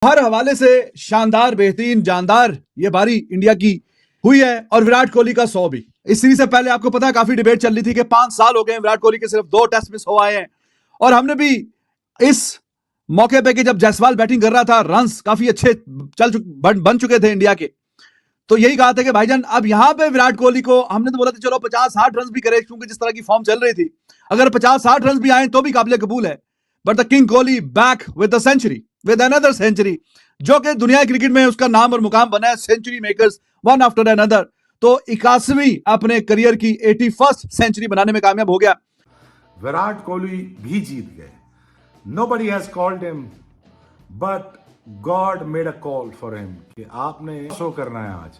हर हवाले से शानदार, बेहतरीन, जानदार ये बारी इंडिया की हुई है और विराट कोहली का 100 भी। इस सीरीज से पहले आपको पता है काफी डिबेट चल रही थी कि 5 साल हो गए विराट कोहली के सिर्फ 2 टेस्ट मिस हो आए हैं और हमने भी इस मौके पे कि जब जायसवाल बैटिंग कर रहा था, रन्स काफी अच्छे बन चुके थे इंडिया के, तो यही कहा था कि भाईजान अब यहां पे विराट कोहली को हमने तो बोला था चलो 50-60 रन भी करे, क्योंकि जिस तरह की फॉर्म चल रही थी अगर 50-60 रन भी आए तो भी काबिल कबूल है। But the king Kohli back with the century, with another century, जो कि दुनिया क्रिकेट में उसका नाम और मुकाम बना है, century makers one after another. तो 81वीं अपने करियर की 81st सेंचुरी बनाने में कामयाब हो गया। विराट कोहली भी जीत गए। Nobody has called him, but God made a call for him कि आपने शो करना है आज,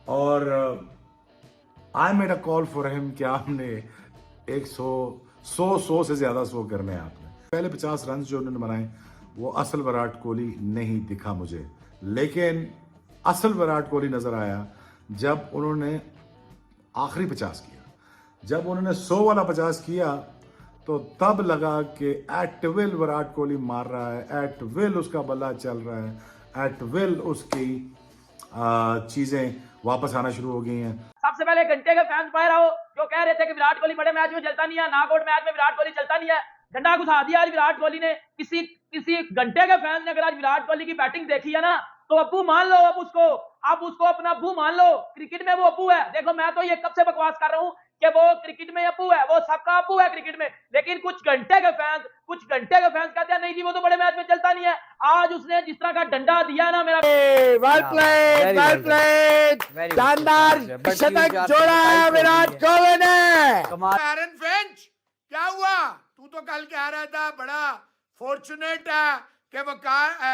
और I made a call for him कि आपने 100 से ज्यादा शो करने हैं आपने। पहले 50 रन जो उन्होंने बनाए वो असल विराट कोहली नहीं दिखा मुझे, लेकिन असल विराट कोहली नजर आया जब उन्होंने आखिरी 50 किया। जब उन्होंने 100 वाला 50 किया तो तब लगा कि एट विल विराट कोहली मार रहा है, एट विल उसका बल्ला चल रहा है, एट विल उसकी चीजें वापस आना शुरू हो गई हैं। सबसे पहले घंटे के फैंस बाहर आओ जो कह रहे थे कि विराट कोहली बड़े मैच में चलता नहीं है, नॉकआउट मैच में विराट कोहली चलता नहीं है। डंडा घुसा दिया आज विराट कोहली ने। किसी घंटे के फैंस ने अगर आज विराट कोहली की बैटिंग देखी है ना, तो अब्बू मान लो, अब उसको अपना अब्बू मान लो। क्रिकेट में वो अब्बू है। देखो मैं तो ये कब से बकवास कर रहा हूँ कि वो क्रिकेट में अब्बू है, वो सबका अब्बू है क्रिकेट में, लेकिन कुछ घंटे के फैंस कहते हैं नहीं जी वो तो बड़े मैच में चलता नहीं है। आज उसने जिस तरह का डंडा दिया ना, मेरा वेल प्लेड, शानदार शतक जोड़ा है विराट कोहली ने। एरन फिंच क्या हुआ? तू तो कल कह रहा था बड़ा फॉर्चुनेट है कि वो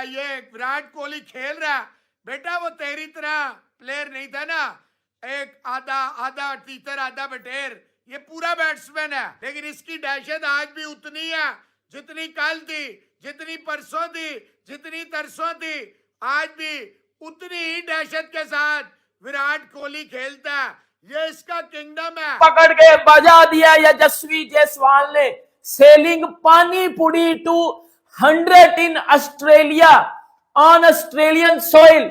ये विराट कोहली खेल रहा है। बेटा वो तेरी तरह प्लेयर नहीं था ना, एक आधा तीतर आधा बटेर, ये पूरा बैट्समैन है। लेकिन इसकी दहशत आज भी उतनी है जितनी कल थी, जितनी परसों थी, जितनी तरसों थी, आज भी उतनी ही दहशत के साथ विराट कोहली खेलता है। ये इसका किंगडम है। पकड़ के बजा दिया यशस्वी जायसवाल ने। सेलिंग पानी पुड़ी to 100 in Australia on Australian soil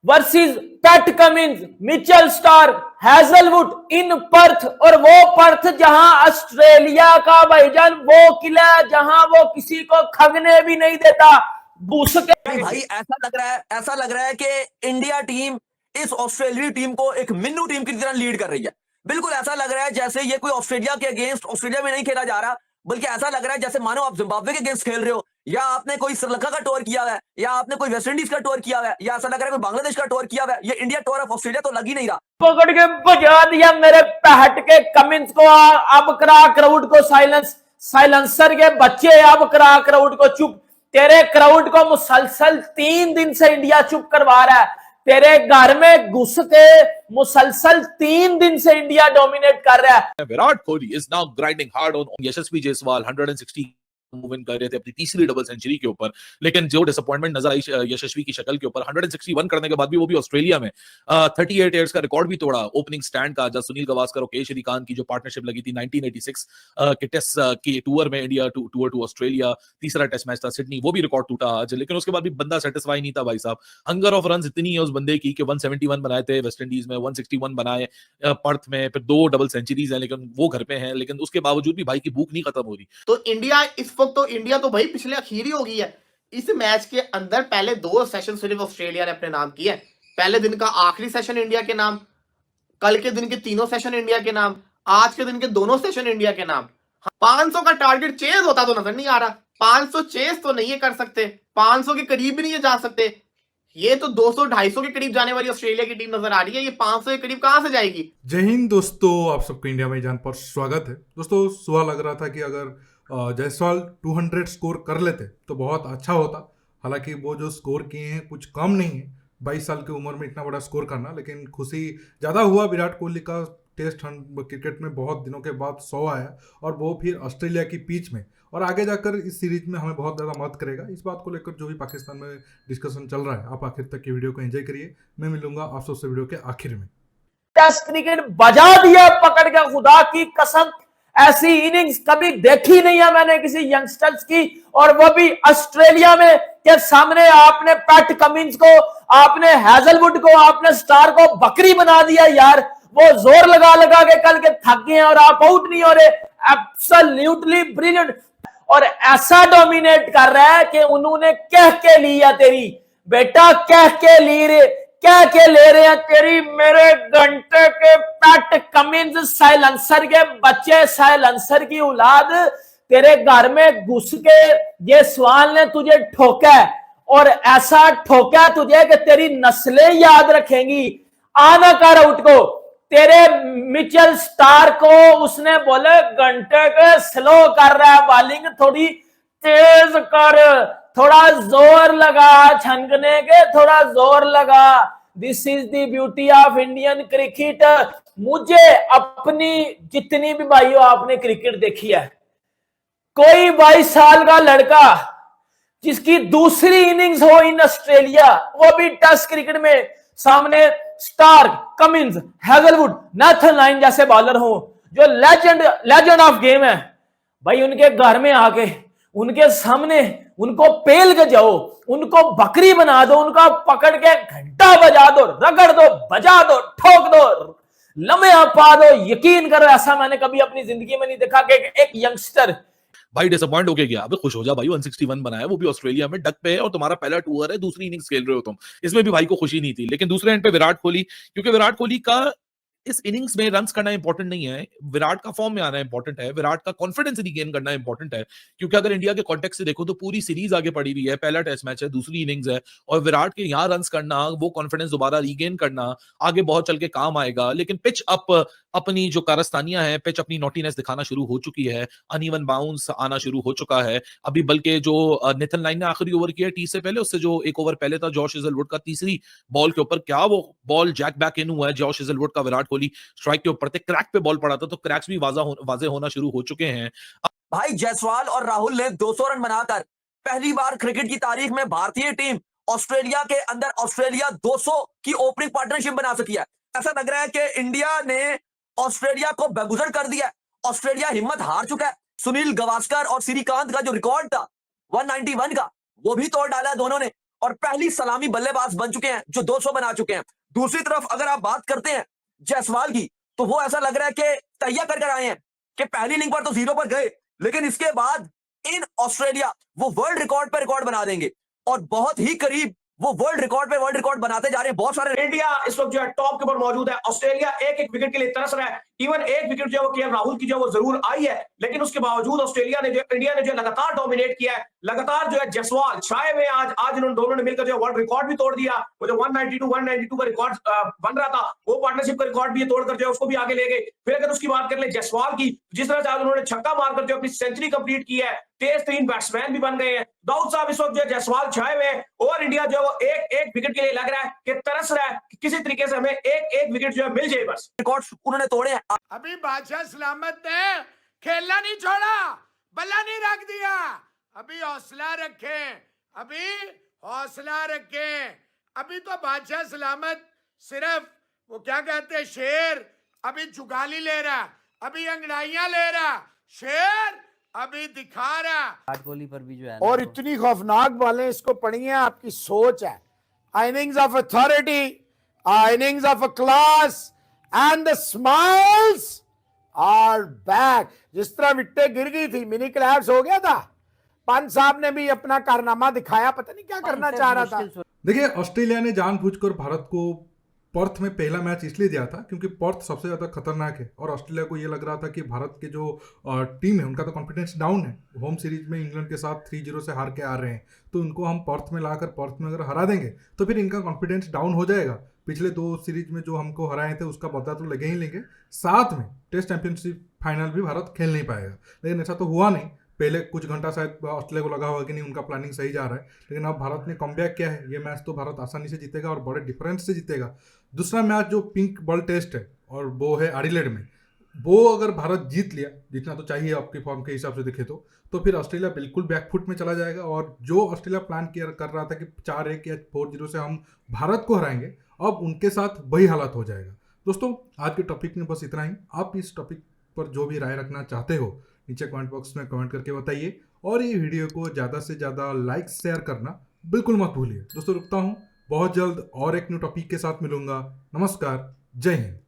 versus Pat Cummins, Mitchell Starc, Hazlewood in Perth. और वो पर्थ जहां ऑस्ट्रेलिया का भाईजान वो किला जहां वो किसी को खगने भी नहीं देता। भाई ऐसा लग रहा है कि इंडिया टीम इस ऑस्ट्रेलिया टीम को एक मिन्नू टीम की तरह लीड कर रही है। बिल्कुल ऐसा लग रहा है जैसे ये कोई ऑस्ट्रेलिया के अगेंस्ट ऑस्ट्रेलिया में नहीं खेला जा रहा, बल्कि ऐसा लग रहा है जैसे मानो आप जिम्बाब्वे के अगेंस्ट खेल रहे हो, या आपने कोई श्रीलंका का टूर किया हुआ है, या आपने कोई वेस्ट इंडीज का टूर किया हुआ है, या ऐसा लग रहा है कोई बांग्लादेश का टूर किया हुआ है। ये इंडिया टूर ऑफ ऑस्ट्रेलिया तो लग ही नहीं रहा। पकड़ के बजा दिया मेरे पहट के कमिंस को। अब करा क्राउड को साइलेंसर के बच्चे, अब करा क्राउड को चुप। तेरे क्राउड को मुसलसल 3 दिन से इंडिया चुप करवा रहा है। तेरे घर में घुस के मुसलसल 3 दिन से इंडिया डोमिनेट कर रहा है। Virat Kohli is now grinding hard on Yashasvi Jaiswal. 160 move in कर रहे थे अपनी तीसरी डबल सेंचुरी के ऊपर, लेकिन जो डिसअपॉइंटमेंट नजर आई यशस्वी की शक्ल के ऊपर, 161 करने के बाद भी वो भी ऑस्ट्रेलिया में 38 ईयर्स का रिकॉर्ड भी तोड़ा ओपनिंग स्टैंड का, जब सुनील गावस्कर और के श्रीकांत की जो पार्टनरशिप लगी थी 1986 के टेस्ट के टूर में, इंडिया टूर टू ऑस्ट्रेलिया, तीसरा टेस्ट मैच था सिडनी, वो भी रिकॉर्ड टूटा आज। लेकिन उसके बाद भी बंदा सेटिस्फाई नहीं था भाई साहब। हंगर ऑफ रन इतनी है उस बंदे की कि 171 बनाए थे वेस्ट इंडीज में, 161 बनाए पर्थ में, फिर 2 डबल सेंचुरीज हैं, लेकिन वो घर पे हैं, लेकिन उसके बावजूद भी भाई की भूख नहीं खत्म हो रही। तो इंडिया तो भाई पिछले आखिर ही हो गई है। इस मैच के अंदर पहले 2 सेशन सिर्फ ऑस्ट्रेलिया ने अपने नाम किए। पहले दिन का आखिरी सेशन इंडिया के नाम, कल के दिन के 3 सेशन इंडिया के नाम, आज के दिन के 2 सेशन इंडिया के नाम। 500 का टारगेट चेज होता तो नजर नहीं आ रहा। 500 चेज तो नहीं कर सकते, 500 के करीब भी नहीं जा सकते। ये तो 200-250 के करीब जाने वाली ऑस्ट्रेलिया की टीम नजर आ रही है। ये 500 के करीब कहां से जाएगी? जय हिंद दोस्तों, आप सबको इंडिया में जान पर स्वागत है। दोस्तों सुबह लग रहा था कि अगर जायसवाल 200 स्कोर कर लेते तो बहुत अच्छा होता। हालांकि वो जो स्कोर किए हैं कुछ कम नहीं है, 22 साल की उम्र में इतना बड़ा स्कोर करना। लेकिन खुशी ज़्यादा हुआ विराट कोहली का टेस्ट क्रिकेट में बहुत दिनों के बाद 100 आया, और वो फिर ऑस्ट्रेलिया की पिच में, और आगे जाकर इस सीरीज में हमें बहुत ज़्यादा मदद करेगा। इस बात को लेकर जो भी पाकिस्तान में डिस्कशन चल रहा है, आप आखिर तक की वीडियो को एंजॉय करिए। मैं मिलूंगा आप सबसे वीडियो के आखिर में। टेस्ट क्रिकेट बजा दिया पकड़ के, खुदा की कसम ऐसी इनिंग्स कभी देखी नहीं है मैंने किसी यंगस्टर्स की, और वो भी ऑस्ट्रेलिया में के सामने आपने पैट कमिंस को, आपने हैजलवुड को, आपने स्टार को बकरी बना दिया यार। वो जोर लगा लगा के कल के थक गए और आप आउट नहीं हो रहे। Absolutely brilliant. और ऐसा डोमिनेट कर रहा है कि उन्होंने कह के लिया तेरी बेटा, कह के ले रहे हैं तेरी मेरे घंटे के पैट कमिंस साइलेंसर के बच्चे, साइलेंसर की औलाद। तेरे घर में घुस के ये सवाल ने तुझे ठोका है और ऐसा ठोका तुझे कि तेरी नस्लें याद रखेंगी। आना कर आउट को। तेरे मिचेल स्टार को उसने बोले घंटे के स्लो कर रहा है बॉलिंग, थोड़ी तेज कर, थोड़ा जोर लगा छनकने के, थोड़ा जोर लगा। This is the beauty of Indian cricket. मुझे अपनी जितनी भी भाइयों आपने क्रिकेट देखी है, कोई 22 साल का लड़का जिसकी दूसरी इनिंग्स हो इन ऑस्ट्रेलिया, वो भी टेस्ट क्रिकेट में, सामने Starc, Cummins, Hazlewood, Nathan Lyon जैसे बॉलर हो जो लेजेंड ऑफ गेम है, भाई उनके घर में आके उनके सामने उनको पेल के जाओ, उनको बकरी बना दो, उनका पकड़ के घंटा बजा दो, रगड़ दो, बजा दो, ठोक दो, लम्हे पा दो। यकीन करो ऐसा मैंने कभी अपनी जिंदगी में नहीं देखा कि एक यंगस्टर भाई डिसअपॉइंट होके गया। अबे खुश हो जा भाई, 161 बनाया, वो भी ऑस्ट्रेलिया में डक पे है और तुम्हारा पहला टूर है, दूसरी इनिंग्स खेल रहे हो तुम। इसमें भी भाई को खुशी नहीं थी। लेकिन दूसरे एंड पे विराट कोहली, क्योंकि विराट कोहली का इस इनिंग्स में रन्स करना इंपॉर्टेंट नहीं है, विराट का फॉर्म में आना इंपॉर्टेंट है, विराट का कॉन्फिडेंस रिगेन करना इंपॉर्टेंट है। क्योंकि अगर इंडिया के कॉन्टेक्स्ट से देखो तो पूरी सीरीज आगे पड़ी हुई है, पहला टेस्ट मैच है, दूसरी इनिंग्स है, और विराट के यहाँ रन्स करना, वो कॉन्फिडेंस दोबारा रिगेन करना आगे बहुत चल के काम आएगा। लेकिन पिच अप अपनी जो कारस्तानियां हैं, पिच अपनी नॉटीनेस दिखाना शुरू हो चुकी है, अनइवन बाउंस आना शुरू हो चुका है। अभी बल्कि जो नितिन लाइन ने आखिरी ओवर किया टी से पहले, उससे जो एक ओवर पहले था जॉश हेजलवुड का, तीसरी बॉल के ऊपर क्या वो बॉल जैक बैक इन हुआ है जॉश हेजलवुड का, विराट कोहली स्ट्राइक के ऊपर थे, क्रैक पे बॉल पड़ा था, तो क्रैक्स भी वाजे होना शुरू हो चुके हैं। भाई जायसवाल और राहुल ने 200 रन बनाकर पहली बार क्रिकेट की तारीख में भारतीय टीम ऑस्ट्रेलिया के अंदर ऑस्ट्रेलिया 200 की ओपनिंग पार्टनरशिप बना सकी है। ऐसा लग रहा है कि इंडिया ने ऑस्ट्रेलिया को बेगुजर कर दिया। ऑस्ट्रेलिया हिम्मत हार चुका है। सुनील गावस्कर और श्रीकांत का जो रिकॉर्ड था 191 का, वो भी तोड़ डाला है दोनों ने, और पहली सलामी बल्लेबाज बन चुके हैं जो 200 बना चुके हैं। दूसरी तरफ अगर आप बात करते हैं जायसवाल की, तो वो ऐसा लग रहा है कि तैयार कर आए हैं कि पहली इनिंग पर तो 0 पर गए, लेकिन इसके बाद इन ऑस्ट्रेलिया वो वर्ल्ड रिकॉर्ड पर रिकॉर्ड बना देंगे, और बहुत ही करीब वो वर्ल्ड रिकॉर्ड पे वर्ल्ड रिकॉर्ड बनाते जा रहे हैं। बहुत सारे इंडिया इस वक्त जो है टॉप के ऊपर मौजूद है। ऑस्ट्रेलिया एक एक विकेट के लिए तरस रहा है। इवन एक विकेट जो है वो केएल राहुल की जो वो जरूर आई है, लेकिन उसके बावजूद ऑस्ट्रेलिया ने जो इंडिया ने जो लगातार डोमिनेट किया है, लगातार जो है जायसवाल छाए हुए आज इन्होंने दोनों ने मिलकर जो वर्ल्ड रिकॉर्ड भी तोड़ दिया। वो जो 192 का रिकॉर्ड बन रहा था, वो पार्टनरशिप का रिकॉर्ड भी तोड़कर जो उसको भी आगे ले गए। फिर अगर उसकी बात कर ले जायसवाल की, जिस तरह से आज उन्होंने छक्का मारकर जो अपनी सेंचुरी कंप्लीट की है, तेज तरीन बैट्समैन भी बन गए हैं। दाऊद साहब इस वक्त जो जायसवाल छाए हुए हैं, और इंडिया जो वो एक एक विकेट के लिए लग रहा है कि तरस रहा है कि किसी तरीके से हमें एक एक विकेट जो है मिल जाए। बस रिकॉर्ड उन्होंने तोड़े हैं। अभी बादशाह सलामत ने खेलना नहीं छोड़ा, बल्ला नहीं रख दिया। अभी हौसला रखें, अभी हौसला रखें। अभी तो बादशाह सलामत सिर्फ वो क्या कहते हैं शेर, अभी जुगाली ले रहा, अभी अंगड़ाइयां ले रहा। शेर अभी दिखा रहा। विराट कोहली पर भी जो है और इतनी खौफनाक बॉलें इसको पढ़िए, आपकी सोच है। Innings of authority, innings of class, and the smiles are back. जिस तरह विट्टे गिर गई थी, मिनी क्लैप्स हो गया था, पंत साहब ने भी अपना कारनामा दिखाया, पता नहीं क्या करना चाह रहा था। देखिए, ऑस्ट्रेलिया ने जानबूझकर भारत को पर्थ में पहला मैच इसलिए दिया था क्योंकि पर्थ सबसे ज़्यादा खतरनाक है, और ऑस्ट्रेलिया को ये लग रहा था कि भारत के जो टीम है उनका तो कॉन्फिडेंस डाउन है। होम सीरीज में इंग्लैंड के साथ 3-0 से हार के आ रहे हैं, तो उनको हम पर्थ में लाकर पर्थ में अगर हरा देंगे तो फिर इनका कॉन्फिडेंस डाउन हो जाएगा। पिछले 2 सीरीज में जो हमको हराए थे उसका बदला तो लगे ही लेंगे, साथ में टेस्ट चैंपियनशिप फाइनल भी भारत खेल नहीं पाएगा। लेकिन ऐसा तो हुआ नहीं। पहले कुछ घंटा शायद ऑस्ट्रेलिया को लगा होगा कि नहीं उनका प्लानिंग सही जा रहा है, लेकिन अब भारत ने कमबैक किया है। ये मैच तो भारत आसानी से जीतेगा और बड़े डिफरेंस से जीतेगा। दूसरा मैच जो पिंक बॉल टेस्ट है, और वो है एडिलेड में, वो अगर भारत जीत लिया, जीतना तो चाहिए आपके फॉर्म के हिसाब से देखे तो फिर ऑस्ट्रेलिया बिल्कुल बैकफुट में चला जाएगा। और जो ऑस्ट्रेलिया प्लान कर रहा था कि 4-1 या 4-0 से हम भारत को हराएंगे, अब उनके साथ वही हालत हो जाएगा। दोस्तों, आज के टॉपिक में बस इतना ही। आप इस टॉपिक पर जो भी राय रखना चाहते हो नीचे कमेंट बॉक्स में कमेंट करके बताइए, और ये वीडियो को ज़्यादा से ज़्यादा लाइक शेयर करना बिल्कुल मत भूलिए। दोस्तों रुकता हूँ, बहुत जल्द और एक न्यू टॉपिक के साथ मिलूंगा। नमस्कार, जय हिंद।